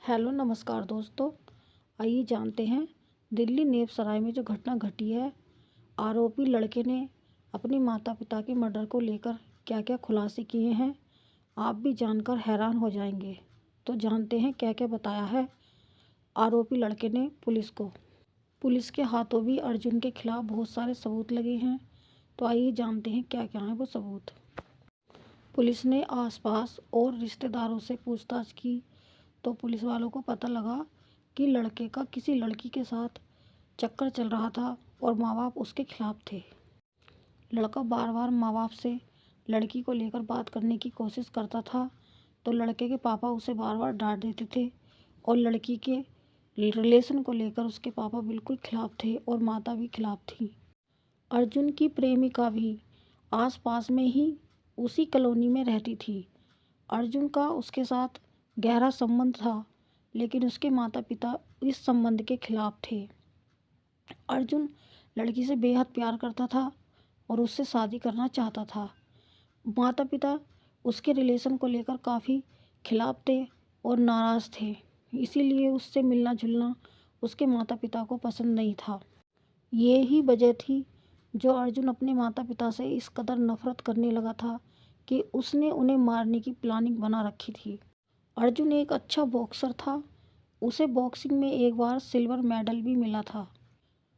Hello नमस्कार दोस्तों। आइए जानते हैं दिल्ली नेपसराय में जो घटना घटी है। आरोपी लड़के ने अपने माता पिता के मर्डर को लेकर क्या क्या खुलासे किए हैं, आप भी जानकर हैरान हो जाएंगे। तो जानते हैं क्या क्या बताया है आरोपी लड़के ने पुलिस को। पुलिस के हाथों भी अर्जुन के खिलाफ बहुत सारे सबूत लगे हैं। तो आइए जानते हैं क्या क्या है वो सबूत। पुलिस ने आसपास और रिश्तेदारों से पूछताछ की तो पुलिस वालों को पता लगा कि लड़के का किसी लड़की के साथ चक्कर चल रहा था और माँ बाप उसके खिलाफ थे। लड़का बार बार माँ बाप से लड़की को लेकर बात करने की कोशिश करता था तो लड़के के पापा उसे बार बार डांट देते थे और लड़की के रिलेशन को लेकर उसके पापा बिल्कुल खिलाफ थे और माता भी खिलाफ थी। अर्जुन की प्रेमिका भी आसपास में ही उसी कॉलोनी में रहती थी। अर्जुन का उसके साथ गहरा संबंध था, लेकिन उसके माता पिता इस संबंध के खिलाफ थे। अर्जुन लड़की से बेहद प्यार करता था और उससे शादी करना चाहता था। माता पिता उसके रिलेशन को लेकर काफ़ी खिलाफ थे और नाराज़ थे, इसीलिए उससे मिलना जुलना उसके माता पिता को पसंद नहीं था। ये ही वजह थी जो अर्जुन अपने माता पिता से इस कदर नफरत करने लगा था कि उसने उन्हें मारने की प्लानिंग बना रखी थी। अर्जुन एक अच्छा बॉक्सर था, उसे बॉक्सिंग में एक बार सिल्वर मेडल भी मिला था।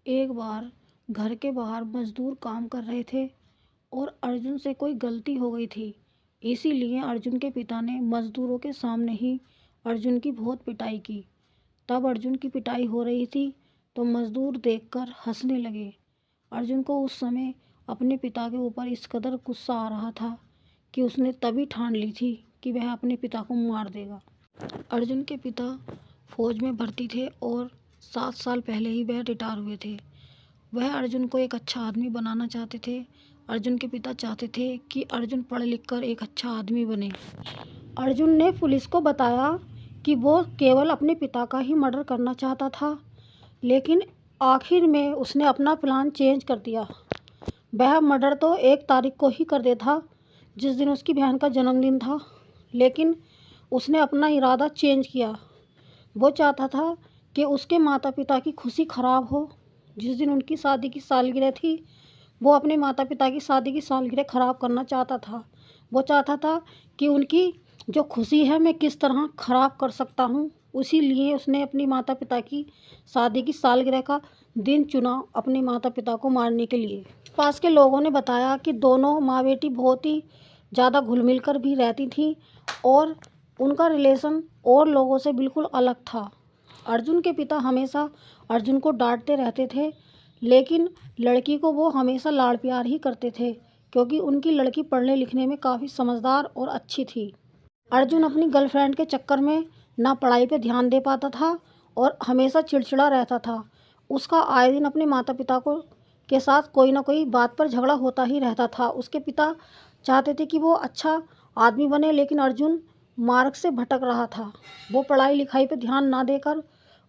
एक बार घर के बाहर मजदूर काम कर रहे थे और अर्जुन से कोई गलती हो गई थी, इसीलिए अर्जुन के पिता ने मजदूरों के सामने ही अर्जुन की बहुत पिटाई की। तब अर्जुन की पिटाई हो रही थी तो मजदूर देखकर हंसने लगे। अर्जुन को उस समय अपने पिता के ऊपर इस कदर गुस्सा आ रहा था कि उसने तभी ठान ली थी कि वह अपने पिता को मार देगा। अर्जुन के पिता फौज में भर्ती थे और 7 साल पहले ही वह रिटायर हुए थे। वह अर्जुन को एक अच्छा आदमी बनाना चाहते थे। अर्जुन के पिता चाहते थे कि अर्जुन पढ़ लिख कर एक अच्छा आदमी बने। अर्जुन ने पुलिस को बताया कि वो केवल अपने पिता का ही मर्डर करना चाहता था, लेकिन आखिर में उसने अपना प्लान चेंज कर दिया। वह मर्डर तो 1 तारीख को ही कर देता, जिस दिन उसकी बहन का जन्मदिन था, लेकिन उसने अपना इरादा चेंज किया। वो चाहता था कि उसके माता पिता की खुशी ख़राब हो। जिस दिन उनकी शादी की सालगिरह थी, वो अपने माता पिता की शादी की सालगिरह ख़राब करना चाहता था। वो चाहता था कि उनकी जो खुशी है मैं किस तरह ख़राब कर सकता हूँ। इसीलिए उसने अपनी माता पिता की शादी की सालगिरह का दिन चुना अपने माता पिता को मारने के लिए। पास के लोगों ने बताया कि दोनों माँ बेटी बहुत ही ज़्यादा घुल मिल कर भी रहती थी और उनका रिलेशन और लोगों से बिल्कुल अलग था। अर्जुन के पिता हमेशा अर्जुन को डांटते रहते थे, लेकिन लड़की को वो हमेशा लाड़ प्यार ही करते थे क्योंकि उनकी लड़की पढ़ने लिखने में काफ़ी समझदार और अच्छी थी। अर्जुन अपनी गर्लफ्रेंड के चक्कर में ना पढ़ाई पे ध्यान दे पाता था और हमेशा चिड़चिड़ा रहता था। उसका आए दिन अपने माता पिता को के साथ कोई ना कोई बात पर झगड़ा होता ही रहता था। उसके पिता चाहते थे कि वो अच्छा आदमी बने, लेकिन अर्जुन मार्ग से भटक रहा था। वो पढ़ाई लिखाई पे ध्यान ना देकर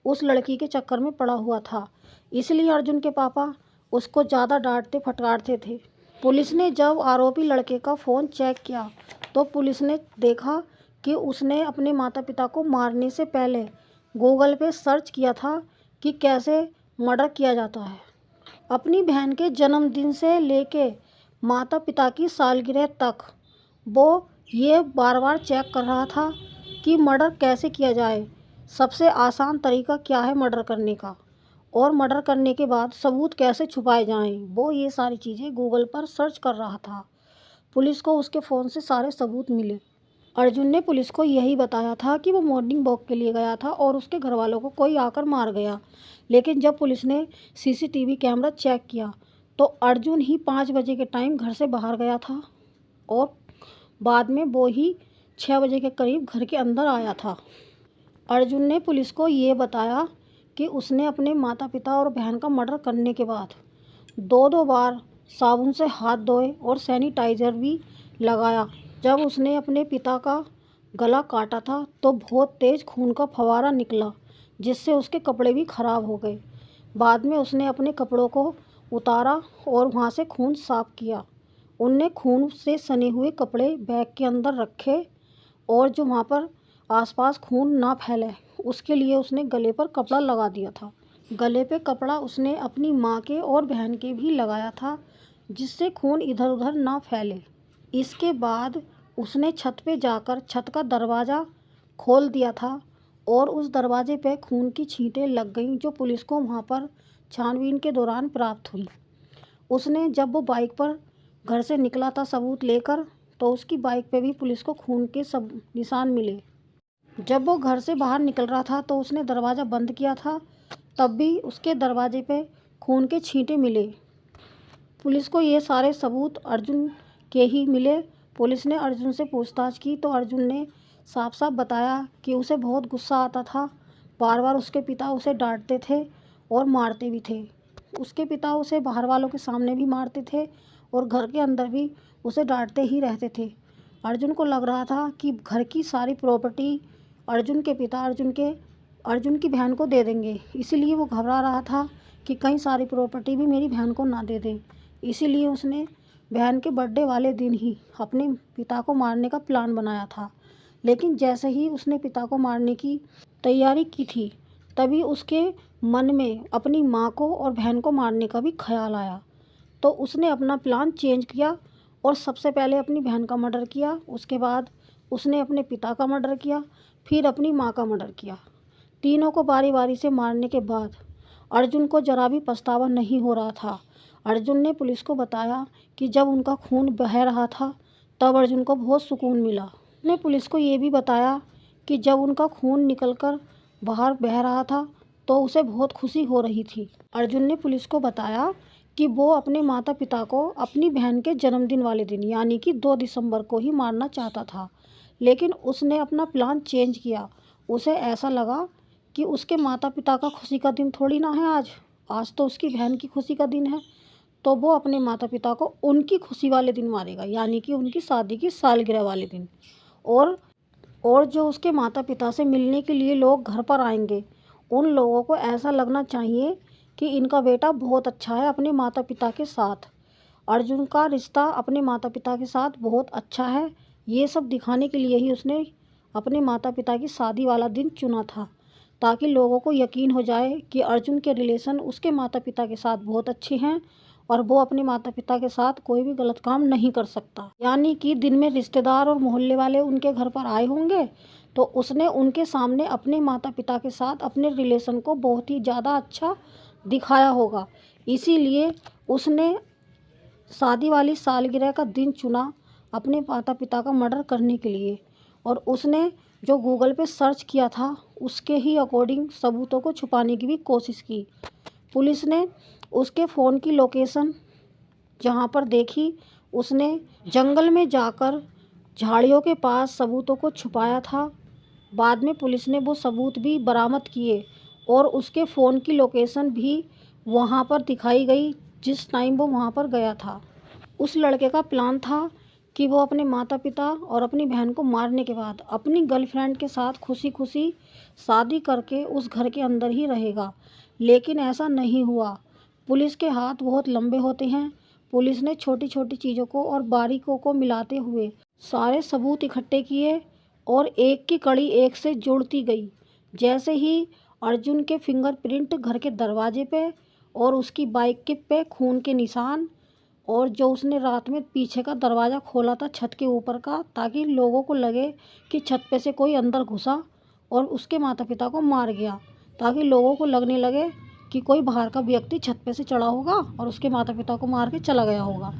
उस लड़की के चक्कर में पड़ा हुआ था, इसलिए अर्जुन के पापा उसको ज़्यादा डांटते फटकारते थे। पुलिस ने जब आरोपी लड़के का फ़ोन चेक किया तो पुलिस ने देखा कि उसने अपने माता पिता को मारने से पहले गूगल पे सर्च किया था कि कैसे मर्डर किया जाता है। अपनी बहन के जन्मदिन से लेके माता पिता की सालगिरह तक वो ये बार बार चेक कर रहा था कि मर्डर कैसे किया जाए, सबसे आसान तरीका क्या है मर्डर करने का, और मर्डर करने के बाद सबूत कैसे छुपाए जाएं। वो ये सारी चीज़ें गूगल पर सर्च कर रहा था। पुलिस को उसके फ़ोन से सारे सबूत मिले। अर्जुन ने पुलिस को यही बताया था कि वो मॉर्निंग वॉक के लिए गया था और उसके घर वालों को कोई आकर मार गया, लेकिन जब पुलिस ने सीसीटीवी कैमरा चेक किया तो अर्जुन ही 5 बजे के टाइम घर से बाहर गया था और बाद में वो ही 6 बजे के करीब घर के अंदर आया था। अर्जुन ने पुलिस को ये बताया कि उसने अपने माता पिता और बहन का मर्डर करने के बाद 2-2 बार साबुन से हाथ धोए और सैनिटाइज़र भी लगाया। जब उसने अपने पिता का गला काटा था तो बहुत तेज़ खून का फव्वारा निकला, जिससे उसके कपड़े भी ख़राब हो गए। बाद में उसने अपने कपड़ों को उतारा और वहाँ से खून साफ़ किया। उनने खून से सने हुए कपड़े बैग के अंदर रखे और जो वहाँ पर आसपास खून ना फैले उसके लिए उसने गले पर कपड़ा लगा दिया था। गले पे कपड़ा उसने अपनी माँ के और बहन के भी लगाया था, जिससे खून इधर उधर ना फैले। इसके बाद उसने छत पे जाकर छत का दरवाज़ा खोल दिया था और उस दरवाजे पे खून की छींटें लग गईं, जो पुलिस को वहाँ पर छानबीन के दौरान प्राप्त हुई। उसने जब वो बाइक पर घर से निकला था सबूत लेकर, तो उसकी बाइक पे भी पुलिस को खून के सब निशान मिले। जब वो घर से बाहर निकल रहा था तो उसने दरवाज़ा बंद किया था, तब भी उसके दरवाजे पे खून के छींटे मिले। पुलिस को ये सारे सबूत अर्जुन के ही मिले। पुलिस ने अर्जुन से पूछताछ की तो अर्जुन ने साफ साफ बताया कि उसे बहुत गुस्सा आता था। बार बार उसके पिता उसे डांटते थे और मारते भी थे। उसके पिता उसे बाहर वालों के सामने भी मारते थे और घर के अंदर भी उसे डांटते ही रहते थे। अर्जुन को लग रहा था कि घर की सारी प्रॉपर्टी अर्जुन के पिता अर्जुन की बहन को दे देंगे, इसीलिए वो घबरा रहा था कि कहीं सारी प्रॉपर्टी भी मेरी बहन को ना दे दें। इसीलिए उसने बहन के बर्थडे वाले दिन ही अपने पिता को मारने का प्लान बनाया था। लेकिन जैसे ही उसने पिता को मारने की तैयारी की थी, तभी उसके मन में अपनी माँ को और बहन को मारने का भी ख्याल आया। तो उसने अपना प्लान चेंज किया और सबसे पहले अपनी बहन का मर्डर किया। उसके बाद उसने अपने पिता का मर्डर किया, फिर अपनी माँ का मर्डर किया। तीनों को बारी बारी से मारने के बाद अर्जुन को जरा भी पछतावा नहीं हो रहा था। अर्जुन ने पुलिस को बताया कि जब उनका खून बह रहा था तब अर्जुन को बहुत सुकून मिला। उसने पुलिस को ये भी बताया कि जब उनका खून निकलकर बाहर बह रहा था तो उसे बहुत खुशी हो रही थी। अर्जुन ने पुलिस को बताया कि वो अपने माता पिता को अपनी बहन के जन्मदिन वाले दिन यानी कि 2 दिसंबर को ही मारना चाहता था, लेकिन उसने अपना प्लान चेंज किया। उसे ऐसा लगा कि उसके माता पिता का खुशी का दिन थोड़ी ना है आज तो उसकी बहन की खुशी का दिन है, तो वो अपने माता पिता को उनकी खुशी वाले दिन मारेगा, यानी कि उनकी शादी की सालगिरह वाले दिन। और जो उसके माता पिता से मिलने के लिए लोग घर पर आएंगे, उन लोगों को ऐसा लगना चाहिए कि इनका बेटा बहुत अच्छा है अपने माता पिता के साथ। अर्जुन का रिश्ता अपने माता पिता के साथ बहुत अच्छा है। ये सब दिखाने के लिए ही उसने अपने माता पिता की शादी वाला दिन चुना था, ताकि लोगों को यकीन हो जाए कि अर्जुन के रिलेशन उसके माता पिता के साथ बहुत अच्छे हैं और वो अपने माता पिता के साथ कोई भी गलत काम नहीं कर सकता। यानी कि दिन में रिश्तेदार और मोहल्ले वाले उनके घर पर आए होंगे, तो उसने उनके सामने अपने माता पिता के साथ अपने रिलेशन को बहुत ही ज़्यादा अच्छा दिखाया होगा। इसीलिए उसने शादी वाली सालगिरह का दिन चुना अपने माता पिता का मर्डर करने के लिए। और उसने जो गूगल पे सर्च किया था उसके ही अकॉर्डिंग सबूतों को छुपाने की भी कोशिश की। पुलिस ने उसके फ़ोन की लोकेशन जहाँ पर देखी, उसने जंगल में जाकर झाड़ियों के पास सबूतों को छुपाया था। बाद में पुलिस ने वो सबूत भी बरामद किए और उसके फ़ोन की लोकेशन भी वहाँ पर दिखाई गई जिस टाइम वो वहाँ पर गया था। उस लड़के का प्लान था कि वो अपने माता पिता और अपनी बहन को मारने के बाद अपनी गर्लफ्रेंड के साथ खुशी खुशी शादी करके उस घर के अंदर ही रहेगा, लेकिन ऐसा नहीं हुआ। पुलिस के हाथ बहुत लंबे होते हैं। पुलिस ने छोटी छोटी चीज़ों को और बारीकों को मिलाते हुए सारे सबूत इकट्ठे किए और एक की कड़ी एक से जुड़ती गई। जैसे ही अर्जुन के फिंगरप्रिंट घर के दरवाजे पे और उसकी बाइक के पे खून के निशान, और जो उसने रात में पीछे का दरवाज़ा खोला था छत के ऊपर का, ताकि लोगों को लगे कि छत पे से कोई अंदर घुसा और उसके माता पिता को मार गया, ताकि लोगों को लगने लगे कि कोई बाहर का व्यक्ति छत पे से चढ़ा होगा और उसके माता पिता को मार के चला गया होगा।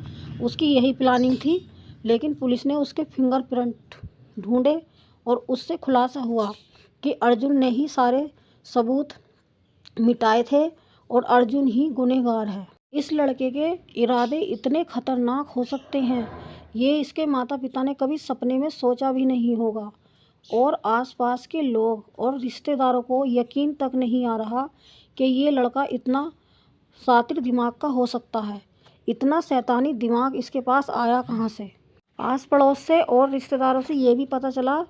उसकी यही प्लानिंग थी। लेकिन पुलिस ने उसके फिंगरप्रिंट ढूंढे और उससे खुलासा हुआ कि अर्जुन ने ही सारे सबूत मिटाए थे और अर्जुन ही गुनहगार है। इस लड़के के इरादे इतने खतरनाक हो सकते हैं, ये इसके माता पिता ने कभी सपने में सोचा भी नहीं होगा। और आसपास के लोग और रिश्तेदारों को यकीन तक नहीं आ रहा कि ये लड़का इतना शातिर दिमाग का हो सकता है। इतना शैतानी दिमाग इसके पास आया कहाँ से। आस पड़ोस से और रिश्तेदारों से ये भी पता चला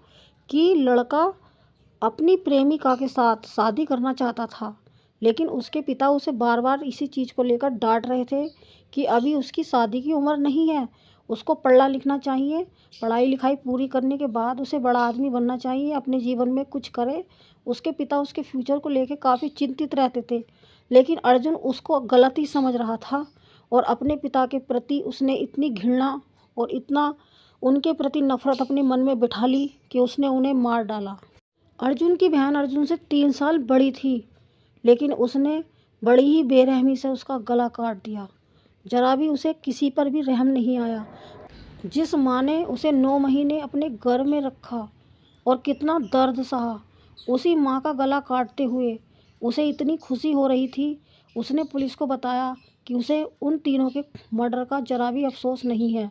कि लड़का अपनी प्रेमिका के साथ शादी करना चाहता था, लेकिन उसके पिता उसे बार बार इसी चीज़ को लेकर डांट रहे थे कि अभी उसकी शादी की उम्र नहीं है उसको पढ़ना लिखना चाहिए, पढ़ाई लिखाई पूरी करने के बाद उसे बड़ा आदमी बनना चाहिए, अपने जीवन में कुछ करे। उसके पिता उसके फ्यूचर को लेकर काफ़ी चिंतित रहते थे, लेकिन अर्जुन उसको गलत ही समझ रहा था और अपने पिता के प्रति उसने इतनी घृणा और इतना उनके प्रति नफरत अपने मन में बिठा ली कि उसने उन्हें मार डाला। अर्जुन की बहन अर्जुन से 3 साल बड़ी थी, लेकिन उसने बड़ी ही बेरहमी से उसका गला काट दिया। जरा भी उसे किसी पर भी रहम नहीं आया। जिस माँ ने उसे 9 महीने अपने गर्भ में रखा और कितना दर्द सहा, उसी माँ का गला काटते हुए उसे इतनी खुशी हो रही थी। उसने पुलिस को बताया कि उसे उन तीनों के मर्डर का जरा भी अफसोस नहीं है,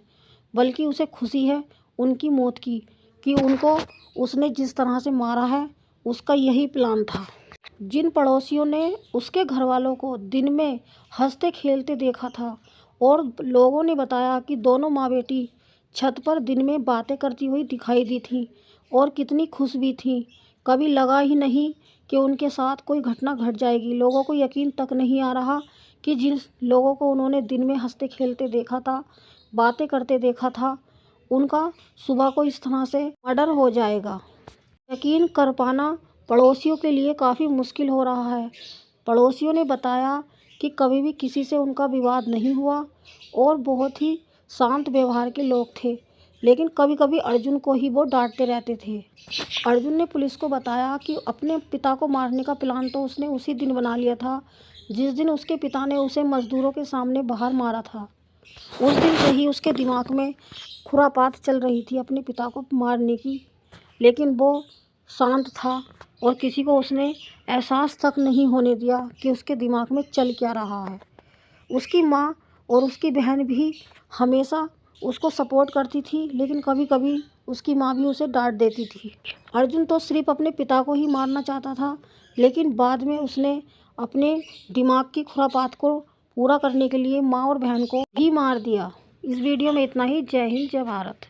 बल्कि उसे खुशी है उनकी मौत की, कि उनको उसने जिस तरह से मारा है उसका यही प्लान था। जिन पड़ोसियों ने उसके घर वालों को दिन में हंसते खेलते देखा था और लोगों ने बताया कि दोनों माँ बेटी छत पर दिन में बातें करती हुई दिखाई दी थी और कितनी खुश भी थी, कभी लगा ही नहीं कि उनके साथ कोई घटना घट जाएगी। लोगों को यकीन तक नहीं आ रहा कि जिन लोगों को उन्होंने दिन में हंसते खेलते देखा था, बातें करते देखा था, उनका सुबह को इस तरह से मर्डर हो जाएगा। यकीन कर पाना पड़ोसियों के लिए काफ़ी मुश्किल हो रहा है। पड़ोसियों ने बताया कि कभी भी किसी से उनका विवाद नहीं हुआ और बहुत ही शांत व्यवहार के लोग थे, लेकिन कभी कभी अर्जुन को ही वो डांटते रहते थे। अर्जुन ने पुलिस को बताया कि अपने पिता को मारने का प्लान तो उसने उसी दिन बना लिया था जिस दिन उसके पिता ने उसे मज़दूरों के सामने बाहर मारा था। उस दिन से ही उसके दिमाग में खुरापात चल रही थी अपने पिता को मारने की, लेकिन वो शांत था और किसी को उसने एहसास तक नहीं होने दिया कि उसके दिमाग में चल क्या रहा है। उसकी माँ और उसकी बहन भी हमेशा उसको सपोर्ट करती थी, लेकिन कभी कभी उसकी माँ भी उसे डांट देती थी। अर्जुन तो सिर्फ अपने पिता को ही मारना चाहता था, लेकिन बाद में उसने अपने दिमाग की खुरापात को पूरा करने के लिए माँ और बहन को भी मार दिया। इस वीडियो में इतना ही। जय हिंद, जय भारत।